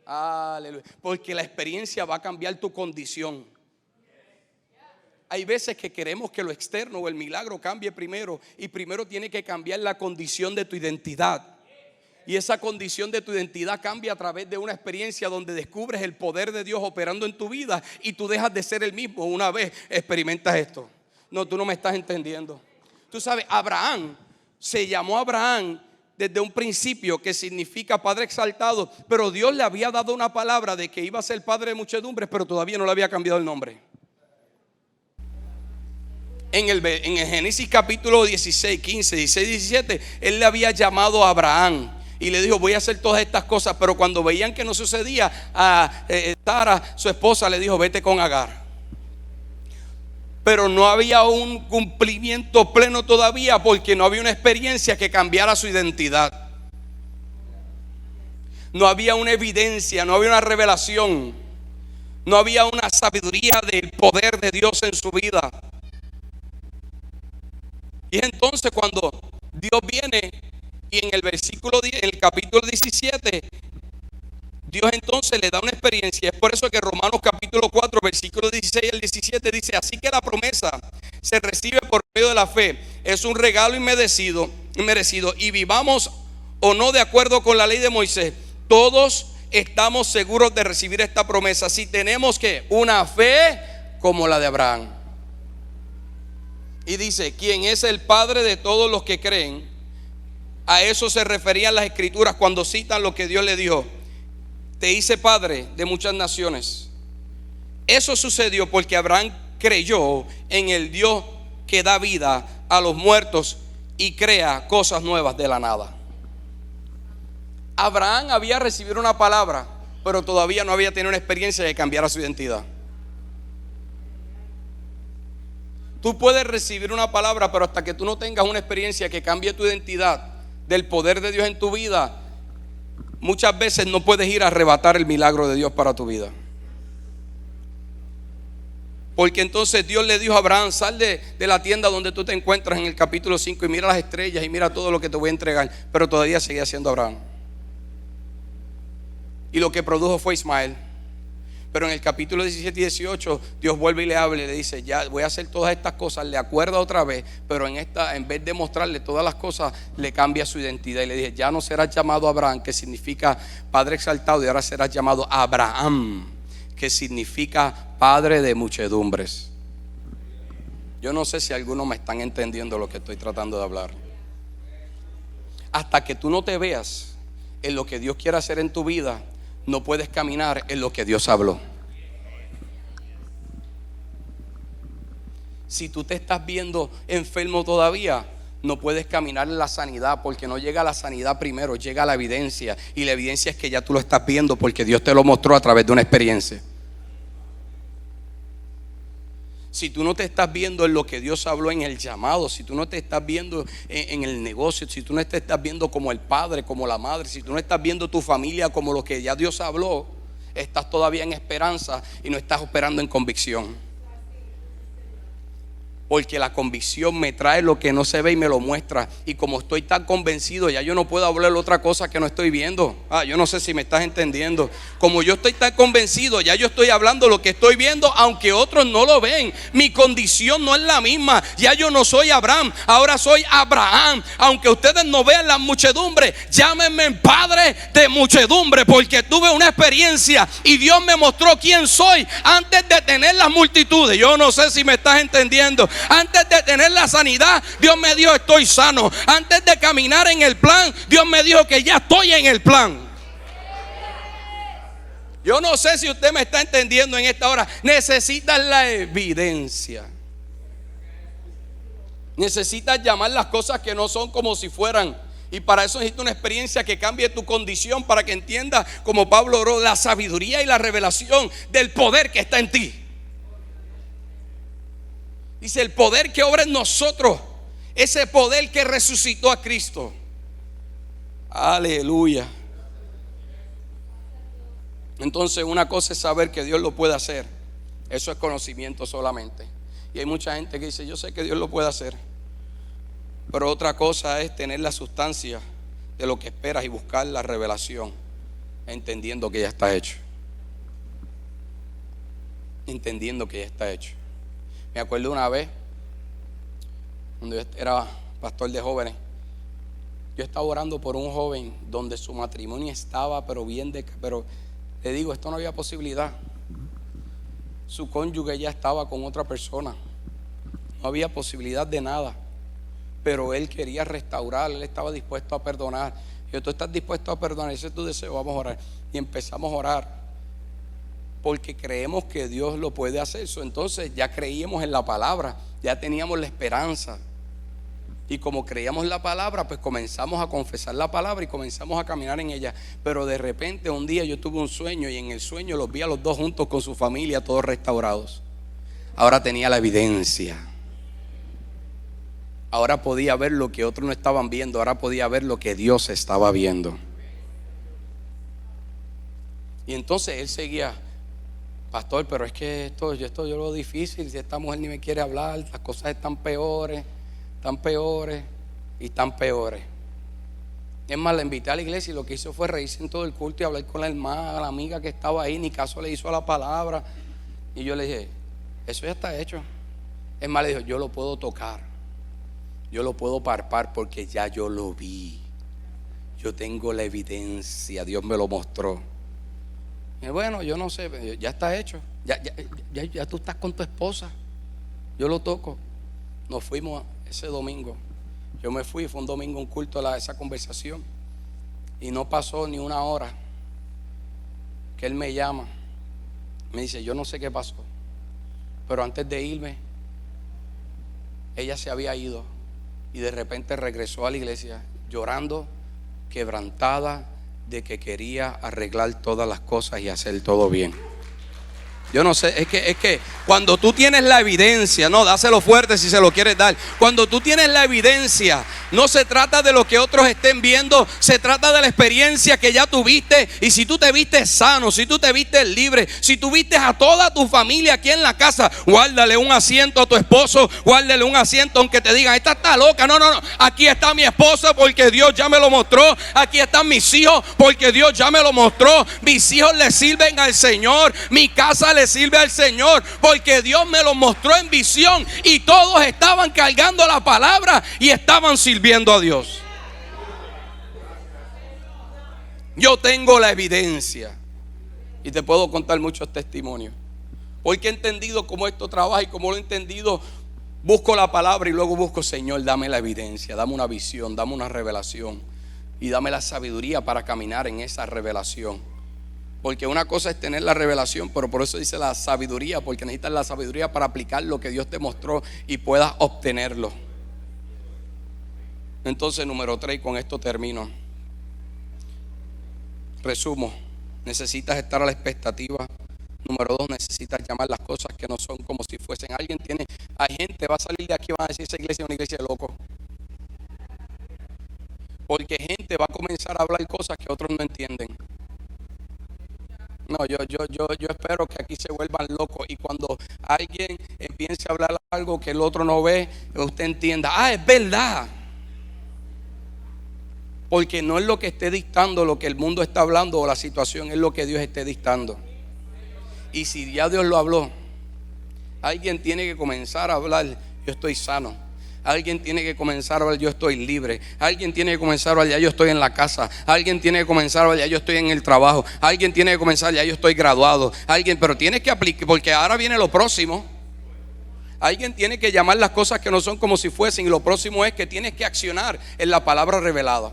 Aleluya. Porque la experiencia va a cambiar tu condición. Hay veces que queremos que lo externo o el milagro cambie primero, y primero tiene que cambiar la condición de tu identidad. Y esa condición de tu identidad cambia a través de una experiencia donde descubres el poder de Dios operando en tu vida y tú dejas de ser el mismo una vez experimentas esto. No, tú no me estás entendiendo. Tú sabes, Abraham se llamó Abraham desde un principio, que significa Padre exaltado, pero Dios le había dado una palabra de que iba a ser padre de muchedumbres, pero todavía no le había cambiado el nombre. En el Génesis capítulo 16, 15, 16, 17, él le había llamado a Abraham y le dijo: voy a hacer todas estas cosas. Pero cuando veían que no sucedía, a Sara, su esposa, le dijo: vete con Agar. Pero no había un cumplimiento pleno todavía, porque no había una experiencia que cambiara su identidad. No había una evidencia, no había una revelación, no había una sabiduría del poder de Dios en su vida. Y entonces cuando Dios viene y en el versículo 10, en el capítulo 17, Dios entonces le da una experiencia. Es por eso que Romanos capítulo 4, versículo 16 al 17 dice: así que la promesa se recibe por medio de la fe. Es un regalo inmerecido, y vivamos o no de acuerdo con la ley de Moisés, todos estamos seguros de recibir esta promesa si tenemos que una fe como la de Abraham. Y dice: quien es el padre de todos los que creen. A eso se referían las escrituras cuando citan lo que Dios le dijo: te hice padre de muchas naciones. Eso sucedió porque Abraham creyó en el Dios que da vida a los muertos y crea cosas nuevas de la nada. Abraham había recibido una palabra, pero todavía no había tenido una experiencia que cambiara su identidad. Tú puedes recibir una palabra, pero hasta que tú no tengas una experiencia que cambie tu identidad del poder de Dios en tu vida, muchas veces no puedes ir a arrebatar el milagro de Dios para tu vida. Porque entonces Dios le dijo a Abraham: sal de la tienda donde tú te encuentras, en el capítulo 5, y mira las estrellas y mira todo lo que te voy a entregar. Pero todavía seguía siendo Abraham. Y lo que produjo fue Ismael. Pero en el capítulo 17 y 18 Dios vuelve y le habla y le dice: ya voy a hacer todas estas cosas. Le acuerda otra vez, pero en vez de mostrarle todas las cosas, le cambia su identidad. Y le dije: ya no serás llamado Abraham, que significa Padre exaltado, y ahora serás llamado Abraham, que significa Padre de muchedumbres. Yo no sé si algunos me están entendiendo lo que estoy tratando de hablar. Hasta que tú no te veas en lo que Dios quiere hacer en tu vida, no puedes caminar en lo que Dios habló. Si tú te estás viendo enfermo todavía, no puedes caminar en la sanidad, porque no llega la sanidad primero, llega la evidencia. Y la evidencia es que ya tú lo estás viendo, porque Dios te lo mostró a través de una experiencia. Si tú no te estás viendo en lo que Dios habló en el llamado, si tú no te estás viendo en el negocio, si tú no te estás viendo como el padre, como la madre, si tú no estás viendo tu familia como lo que ya Dios habló, estás todavía en esperanza y no estás operando en convicción. Porque la convicción me trae lo que no se ve y me lo muestra. Y como estoy tan convencido, ya yo no puedo hablar otra cosa que no estoy viendo. Yo no sé si me estás entendiendo. Como yo estoy tan convencido, ya yo estoy hablando lo que estoy viendo, aunque otros no lo ven. Mi condición no es la misma. Ya yo no soy Abraham, ahora soy Abraham. Aunque ustedes no vean las muchedumbres, llámenme padre de muchedumbre, porque tuve una experiencia y Dios me mostró quién soy antes de tener las multitudes. Yo no sé si me estás entendiendo. Antes de tener la sanidad, Dios me dijo: estoy sano. Antes de caminar en el plan, Dios me dijo que ya estoy en el plan. Yo no sé si usted me está entendiendo en esta hora. Necesitas la evidencia. Necesitas llamar las cosas que no son como si fueran. Y para eso necesitas una experiencia que cambie tu condición, para que entiendas, como Pablo oró, la sabiduría y la revelación del poder que está en ti. Dice: el poder que obra en nosotros, ese poder que resucitó a Cristo. Aleluya. Entonces, una cosa es saber que Dios lo puede hacer. Eso es conocimiento solamente. Y hay mucha gente que dice: yo sé que Dios lo puede hacer. Pero otra cosa es tener la sustancia de lo que esperas y buscar la revelación, entendiendo que ya está hecho. Entendiendo que ya está hecho. Me acuerdo una vez, cuando yo era pastor de jóvenes, yo estaba orando por un joven donde su matrimonio estaba, pero le digo, esto no había posibilidad. Su cónyuge ya estaba con otra persona, no había posibilidad de nada, pero él quería restaurar, él estaba dispuesto a perdonar. Yo, tú estás dispuesto a perdonar, ese es tu deseo, vamos a orar. Y empezamos a orar, porque creemos que Dios lo puede hacer. Entonces ya creíamos en la palabra, ya teníamos la esperanza. Y como creíamos la palabra, pues comenzamos a confesar la palabra y comenzamos a caminar en ella. Pero de repente un día yo tuve un sueño, y en el sueño los vi a los dos juntos con su familia, todos restaurados. Ahora tenía la evidencia. Ahora podía ver lo que otros no estaban viendo. Ahora podía ver lo que Dios estaba viendo. Y entonces él seguía: pastor, pero es que esto yo lo veo difícil. Si esta mujer ni me quiere hablar, las cosas están peores y están peores. Es más, la invité a la iglesia y lo que hizo fue reírse en todo el culto y hablar con la hermana, la amiga que estaba ahí. Ni caso le hizo a la palabra. Y yo le dije: eso ya está hecho. Es más, le dijo: yo lo puedo tocar, yo lo puedo palpar, porque ya yo lo vi. Yo tengo la evidencia, Dios me lo mostró. Y bueno, yo no sé, ya está hecho. Ya tú estás con tu esposa. Yo lo toco. Nos fuimos ese domingo. Yo me fui, fue un domingo, un culto a esa conversación. Y no pasó ni una hora que él me llama. Me dice: yo no sé qué pasó, pero antes de irme, ella se había ido. Y de repente regresó a la iglesia llorando, quebrantada, de que quería arreglar todas las cosas y hacer todo bien. Yo no sé, es que cuando tú tienes la evidencia, no, dáselo fuerte si se lo quieres dar. Cuando tú tienes la evidencia, no se trata de lo que otros estén viendo, se trata de la experiencia que ya tuviste. Y si tú te viste sano, si tú te viste libre, si tú viste a toda tu familia aquí en la casa, guárdale un asiento a tu esposo, guárdale un asiento aunque te digan: esta está loca. No, aquí está mi esposa porque Dios ya me lo mostró. Aquí están mis hijos porque Dios ya me lo mostró. Mis hijos le sirven al Señor, mi casa le sirve al Señor, porque Dios me lo mostró en visión. Y todos estaban cargando la palabra y estaban sirviendo a Dios. Yo tengo la evidencia y te puedo contar muchos testimonios, porque he entendido cómo esto trabaja. Y como lo he entendido, busco la palabra y luego busco: Señor, dame la evidencia, dame una visión, dame una revelación, y dame la sabiduría para caminar en esa revelación. Porque una cosa es tener la revelación, pero por eso dice la sabiduría, porque necesitas la sabiduría para aplicar lo que Dios te mostró y puedas obtenerlo. Entonces, número 3, y con esto termino. Resumo: necesitas estar a la expectativa. Número 2, necesitas llamar las cosas que no son como si fuesen. Hay gente va a salir de aquí y van a decir: esa iglesia es una iglesia de locos. Porque gente va a comenzar a hablar cosas que otros no entienden. No, yo espero que aquí se vuelvan locos, y cuando alguien empiece a hablar algo que el otro no ve, usted entienda: es verdad. Porque no es lo que esté dictando lo que el mundo está hablando o la situación, es lo que Dios esté dictando. Y si ya Dios lo habló, alguien tiene que comenzar a hablar: yo estoy sano. Alguien tiene que comenzar a hablar: yo estoy libre. Alguien tiene que comenzar a hablar: ya yo estoy en la casa. Alguien tiene que comenzar a hablar: ya yo estoy en el trabajo. Alguien tiene que comenzar: ya yo estoy graduado. Pero tienes que aplicar, porque ahora viene lo próximo. Alguien tiene que llamar las cosas que no son como si fuesen, y lo próximo es que tienes que accionar en la palabra revelada.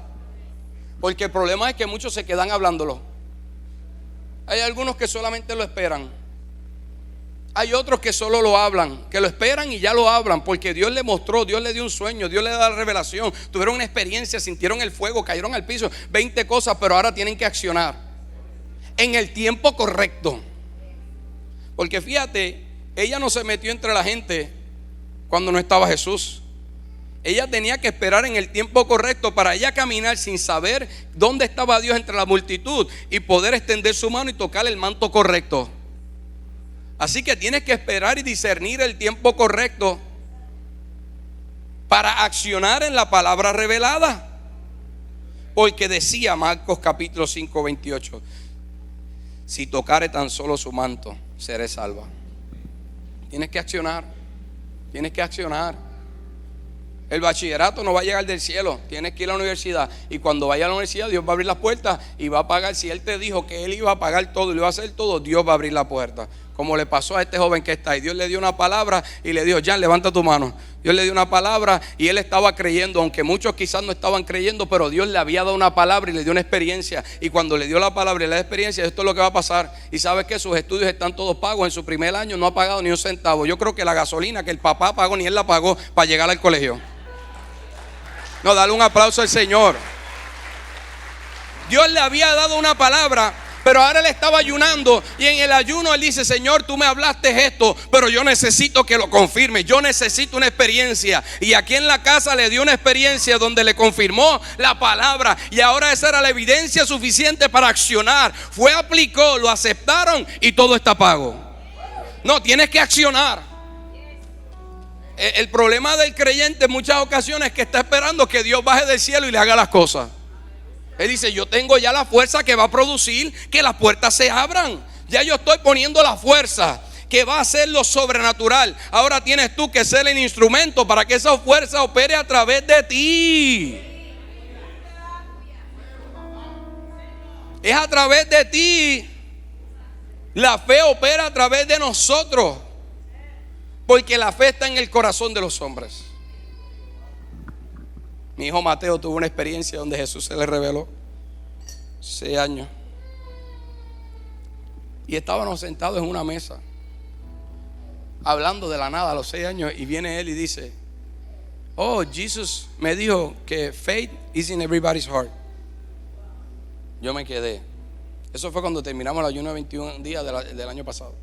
Porque el problema es que muchos se quedan hablándolo. Hay algunos que solamente lo esperan. Hay otros que solo lo hablan, que lo esperan y ya lo hablan, porque Dios le mostró, Dios le dio un sueño, Dios le da la revelación, tuvieron una experiencia, sintieron el fuego, cayeron al piso, 20 cosas, pero ahora tienen que accionar en el tiempo correcto. Porque fíjate, ella no se metió entre la gente cuando no estaba Jesús. Ella tenía que esperar en el tiempo correcto para ella caminar sin saber dónde estaba Dios entre la multitud y poder extender su mano y tocar el manto correcto. Así que tienes que esperar y discernir el tiempo correcto para accionar en la palabra revelada. Porque decía Marcos capítulo 5, 28: si tocare tan solo su manto, seré salva. Tienes que accionar. Tienes que accionar. El bachillerato no va a llegar del cielo. Tienes que ir a la universidad. Y cuando vaya a la universidad, Dios va a abrir las puertas y va a pagar. Si Él te dijo que Él iba a pagar todo y lo iba a hacer todo, Dios va a abrir la puerta. Como le pasó a este joven que está ahí. Dios le dio una palabra y le dijo: Jan, levanta tu mano. Dios le dio una palabra y él estaba creyendo, aunque muchos quizás no estaban creyendo, pero Dios le había dado una palabra y le dio una experiencia. Y cuando le dio la palabra y la experiencia, esto es lo que va a pasar. Y sabes que sus estudios están todos pagos. En su primer año no ha pagado ni un centavo. Yo creo que la gasolina que el papá pagó, ni él la pagó para llegar al colegio. No, dale un aplauso al Señor. Dios le había dado una palabra, pero ahora él estaba ayunando. Y en el ayuno él dice: Señor, tú me hablaste esto, pero yo necesito que lo confirme. Yo necesito una experiencia. Y aquí en la casa le dio una experiencia donde le confirmó la palabra. Y ahora esa era la evidencia suficiente para accionar. Fue, aplicó, lo aceptaron y todo está pago. No, tienes que accionar. El problema del creyente en muchas ocasiones es que está esperando que Dios baje del cielo y le haga las cosas. Él dice: yo tengo ya la fuerza que va a producir que las puertas se abran. Ya yo estoy poniendo la fuerza que va a hacer lo sobrenatural. Ahora tienes tú que ser el instrumento para que esa fuerza opere a través de ti. Es a través de ti. La fe opera a través de nosotros, porque la fe está en el corazón de los hombres. Mi hijo Mateo tuvo una experiencia donde Jesús se le reveló 6 años. Y estábamos sentados en una mesa hablando de la nada a los 6 años. Y viene él y dice: oh, Jesús me dijo que faith is in everybody's heart. Yo me quedé. Eso fue cuando terminamos el ayuno de 21 días del año pasado.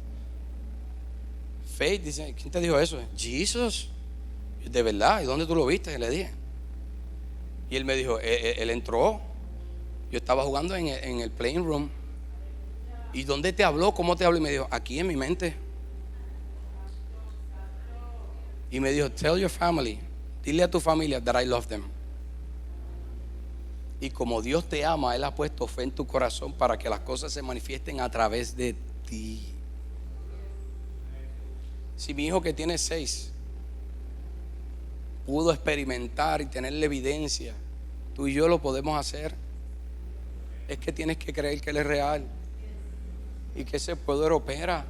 Faith, dice: ¿quién te dijo eso? Jesús. De verdad, ¿y dónde tú lo viste? Le dije. Y él me dijo: él entró. Yo estaba jugando en el playing room. ¿Y dónde te habló? ¿Cómo te habló? Y me dijo: aquí en mi mente. Y me dijo: tell your family, dile a tu familia that I love them. Y como Dios te ama, Él ha puesto fe en tu corazón para que las cosas se manifiesten a través de ti. Si mi hijo, que tiene 6, pudo experimentar y tener la evidencia, tú y yo lo podemos hacer. Es que tienes que creer que Él es real y que ese poder opera.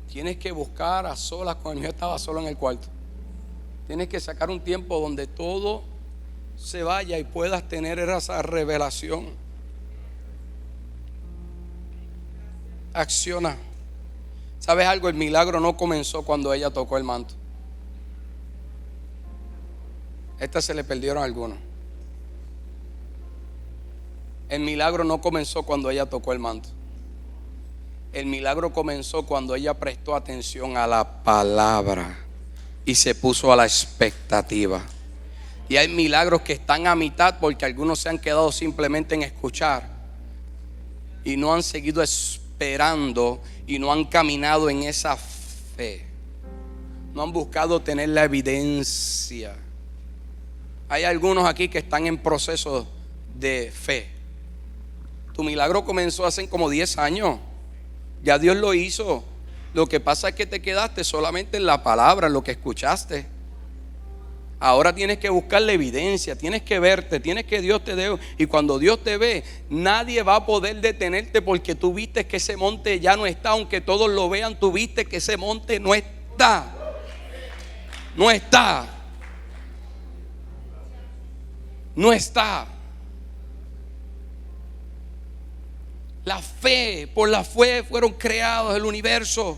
Tienes que buscar a solas con él. Yo estaba solo en el cuarto. Tienes que sacar un tiempo donde todo se vaya y puedas tener esa revelación. Acciona. ¿Sabes algo? El milagro no comenzó cuando ella tocó el manto. Esta se le perdieron algunos. El milagro no comenzó cuando ella tocó el manto. El milagro comenzó cuando ella prestó atención a la palabra y se puso a la expectativa. Y hay milagros que están a mitad porque algunos se han quedado simplemente en escuchar y no han seguido esperando y no han caminado en esa fe. No han buscado tener la evidencia. Hay algunos aquí que están en proceso de fe. Tu milagro comenzó hace como 10 años. Ya Dios lo hizo. Lo que pasa es que te quedaste solamente en la palabra, en lo que escuchaste. Ahora tienes que buscar la evidencia, tienes que verte, tienes que Dios te dé. Y cuando Dios te ve, nadie va a poder detenerte porque tú viste que ese monte ya no está. Aunque todos lo vean, tú viste que ese monte no está. No está. No está. La fe, por la fe fueron creados el universo.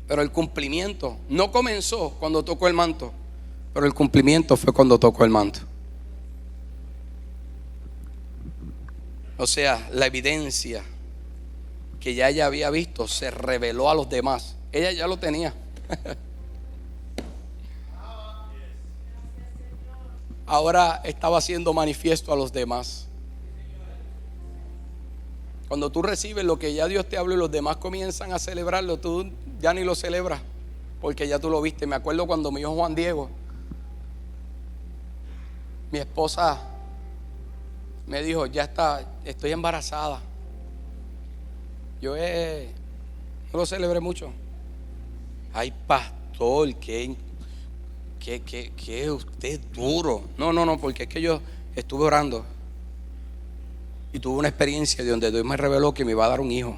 Pero el cumplimiento no comenzó cuando tocó el manto, pero el cumplimiento fue cuando tocó el manto. O sea, la evidencia que ya ella había visto se reveló a los demás. Ella ya lo tenía. Ahora estaba siendo manifiesto a los demás. Cuando tú recibes lo que ya Dios te habló y los demás comienzan a celebrarlo, tú ya ni lo celebras porque ya tú lo viste. Me acuerdo cuando mi hijo Juan Diego, mi esposa me dijo: ya está, estoy embarazada. Yo no lo celebré mucho. Ay, pastor, que usted es duro. No, porque es que yo estuve orando y tuve una experiencia de donde Dios me reveló que me iba a dar un hijo.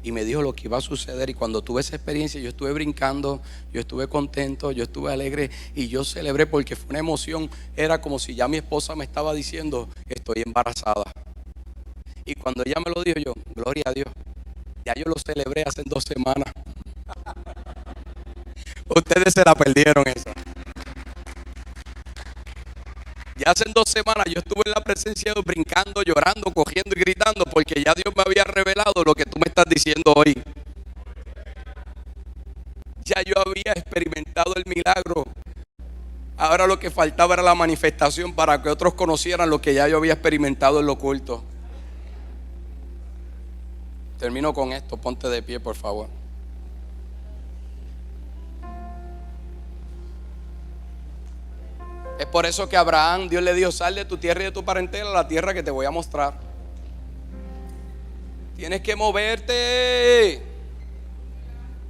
Y me dijo lo que iba a suceder. Y cuando tuve esa experiencia, yo estuve brincando, yo estuve contento, yo estuve alegre y yo celebré porque fue una emoción. Era como si ya mi esposa me estaba diciendo: estoy embarazada. Y cuando ella me lo dijo, yo, gloria a Dios, ya yo lo celebré hace 2 semanas. Ustedes se la perdieron esa. Ya hace 2 semanas yo estuve en la presencia de Dios, brincando, llorando, cogiendo y gritando, porque ya Dios me había revelado lo que tú me estás diciendo hoy. Ya yo había experimentado el milagro. Ahora lo que faltaba era la manifestación para que otros conocieran lo que ya yo había experimentado en lo oculto. Termino con esto, ponte de pie, por favor. Es por eso que a Abraham Dios le dijo: sal de tu tierra y de tu parentela a la tierra que te voy a mostrar. Tienes que moverte.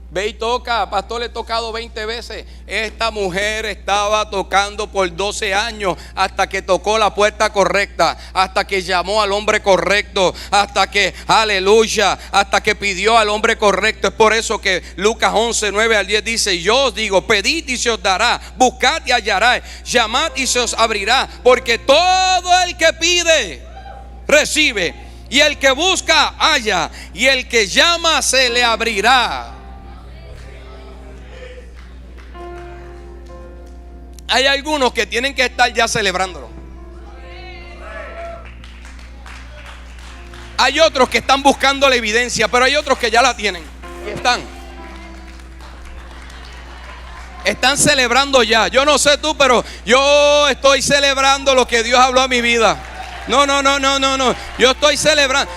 Ve y toca. Pastor, le he tocado 20 veces. Esta mujer estaba tocando por 12 años hasta que tocó la puerta correcta, hasta que llamó al hombre correcto, hasta que, aleluya, hasta que pidió al hombre correcto. Es por eso que Lucas 11, 9 al 10 dice: yo os digo, pedid y se os dará, buscad y hallaréis, llamad y se os abrirá, porque todo el que pide, recibe, y el que busca, halla, y el que llama, se le abrirá. Hay algunos que tienen que estar ya celebrándolo. Hay otros que están buscando la evidencia, pero hay otros que ya la tienen y están celebrando ya. Yo no sé tú, pero yo estoy celebrando lo que Dios habló a mi vida. No. Yo estoy celebrando.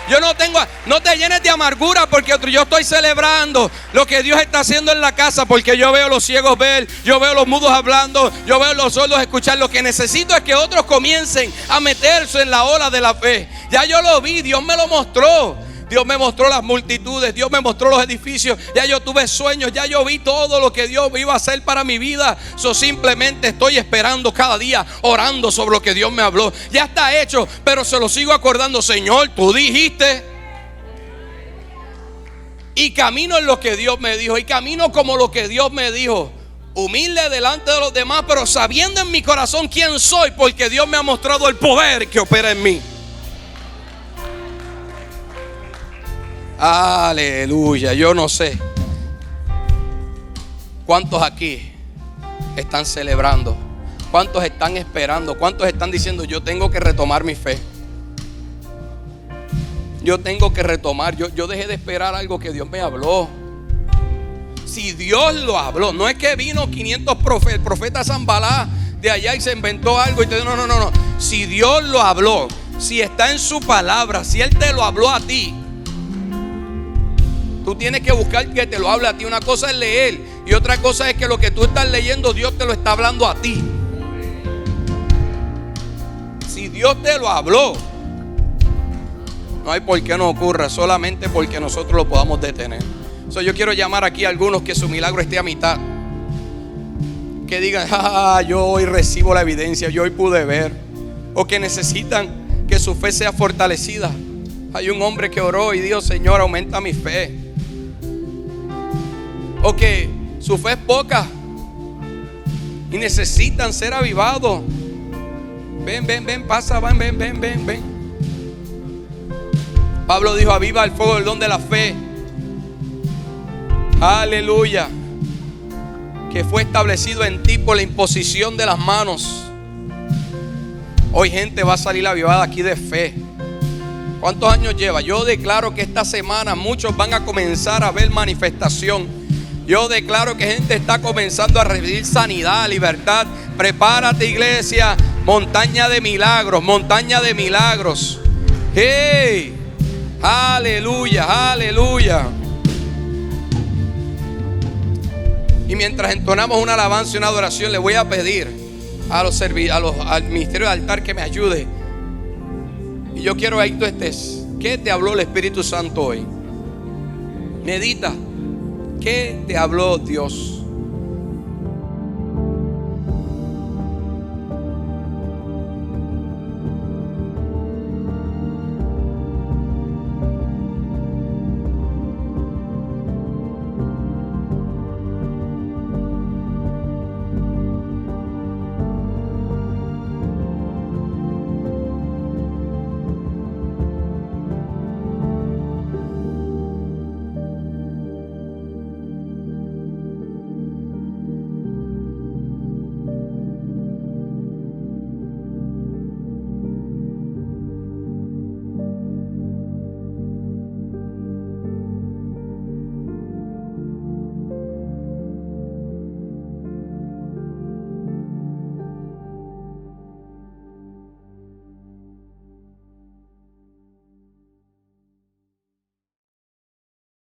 No te llenes de amargura porque yo estoy celebrando lo que Dios está haciendo en la casa, porque yo veo los ciegos ver, yo veo los mudos hablando, yo veo los sordos escuchar. Lo que necesito es que otros comiencen a meterse en la ola de la fe. Ya yo lo vi, Dios me lo mostró. Dios me mostró las multitudes, Dios me mostró los edificios. Ya yo tuve sueños, ya yo vi todo lo que Dios iba a hacer para mi vida. Simplemente estoy esperando cada día, orando sobre lo que Dios me habló. Ya está hecho, pero se lo sigo acordando. Señor, tú dijiste. Y camino en lo que Dios me dijo, y camino como lo que Dios me dijo. Humilde delante de los demás, pero sabiendo en mi corazón quién soy, porque Dios me ha mostrado el poder que opera en mí. Aleluya. Yo no sé cuántos aquí están celebrando, cuántos están esperando, cuántos están diciendo: yo tengo que retomar mi fe. Yo tengo que retomar. Yo dejé de esperar algo que Dios me habló. Si Dios lo habló, no es que vino 500 profetas, el profeta Zambalá de allá y se inventó algo y te dijo: no. Si Dios lo habló, si está en su palabra, si Él te lo habló a ti, tú tienes que buscar que te lo hable a ti. Una cosa es leer y otra cosa es que lo que tú estás leyendo, Dios te lo está hablando a ti. Si Dios te lo habló, no hay por qué no ocurra, solamente porque nosotros lo podamos detener. Yo quiero llamar aquí a algunos que su milagro esté a mitad, que digan: yo hoy recibo la evidencia, yo hoy pude ver. O que necesitan que su fe sea fortalecida. Hay un hombre que oró y dijo: Señor, aumenta mi fe. O que su fe es poca y necesitan ser avivados. Ven, pasa, ven. Pablo dijo: aviva el fuego del don de la fe. Aleluya. Que fue establecido en ti por la imposición de las manos. Hoy gente va a salir avivada aquí de fe. ¿Cuántos años lleva? Yo declaro que esta semana muchos van a comenzar a ver manifestación. Yo declaro que gente está comenzando a recibir sanidad, libertad. Prepárate, iglesia. Montaña de milagros, montaña de milagros. ¡Hey! Aleluya. Y mientras entonamos una alabanza y una adoración, le voy a pedir al ministerio de altar que me ayude. Y yo quiero que tú estés. ¿Qué te habló el Espíritu Santo hoy? Medita. ¿Qué te habló Dios?